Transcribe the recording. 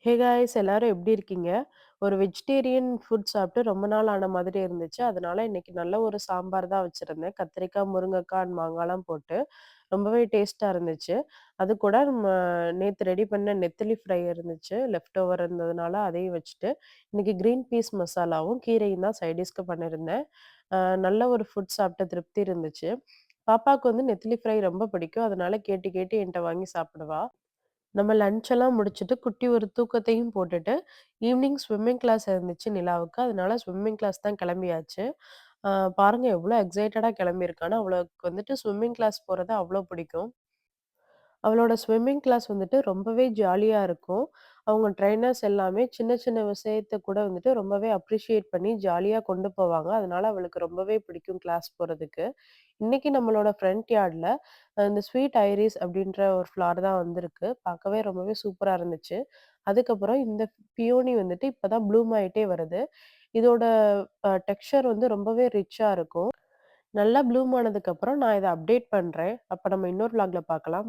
Hey guys எல்லாரும் எப்படி இருக்கீங்க? ஒரு வெஜிடேரியன் ஃபுட் சாப்பிட்டு ரொம்ப நாள் ஆன மாதிரி இருந்துச்சு. அதனால இன்னைக்கு நல்ல ஒரு சாம்பார் தான் வச்சிருந்தேன். கத்திரிக்காய், முருங்கக்காய் அண்ட் மாங்காய்லாம் போட்டு ரொம்பவே டேஸ்ட்டா இருந்துச்சு. அது கூட நம்ம நேத்து ரெடி பண்ண நெத்திலி ஃப்ரை இருந்துச்சு. லெஃப்ட் ஓவர் இருந்ததுனால அதையும் வச்சுட்டு, இன்னைக்கு கிரீன் பீஸ் மசாலாவும், கீரையும் தான் சைட் டிஷ்க்கு பண்ணியிருந்தேன். அ நல்ல ஒரு ஃபுட் சாப்பிட்ட திருப்தி இருந்துச்சு. பாப்பாவுக்கு வந்து நெத்திலி ஃப்ரை ரொம்ப பிடிக்கும். அதனால கேட்டு கேட்டு என்ட்ட வாங்கி சாப்பிடுவா. நம்ம லஞ்ச் எல்லாம் முடிச்சுட்டு, குட்டி ஒரு தூக்கத்தையும் போட்டுட்டு, ஈவினிங் ஸ்விம்மிங் கிளாஸ் இருந்துச்சு நிலாவுக்கு. அதனால ஸ்விம்மிங் கிளாஸ் தான் கிளம்பியாச்சு. அ பாருங்க எவ்ளோ எக்ஸைட்டடா கிளம்பியிருக்கான்னு. அவளுக்கு வந்துட்டு ஸ்விம்மிங் கிளாஸ் போறது அவ்ளோ பிடிக்கும். அவளோட ஸ்விம்மிங் கிளாஸ் வந்துட்டு ரொம்பவே ஜாலியா இருக்கும். அவங்க ட்ரெய்னர்ஸ் எல்லாமே சின்ன சின்ன விஷயத்த கூட வந்துட்டு ரொம்பவே அப்ரிஷியேட் பண்ணி ஜாலியா கொண்டு போவாங்க. அதனால அவளுக்கு ரொம்பவே பிடிக்கும் கிளாஸ் போறதுக்கு. இன்னைக்கு நம்மளோட ஃப்ரண்ட் யார்ட்ல இந்த ஸ்வீட் ஐரிஸ் அப்படின்ற ஒரு ஃப்ளார் தான் வந்திருக்கு. பார்க்கவே ரொம்பவே சூப்பரா இருந்துச்சு. அதுக்கப்புறம் இந்த பியோனி வந்துட்டு இப்ப தான் ப்ளூம் ஆயிட்டே வருது. இதோட டெக்ஸ்சர் வந்து ரொம்பவே ரிச்சா இருக்கும். நல்லா ப்ளூம் ஆனதுக்கப்புறம் நான் இத அப்டேட் பண்றேன். அப்ப நம்ம இன்னொரு விளாக்ல பார்க்கலாம்.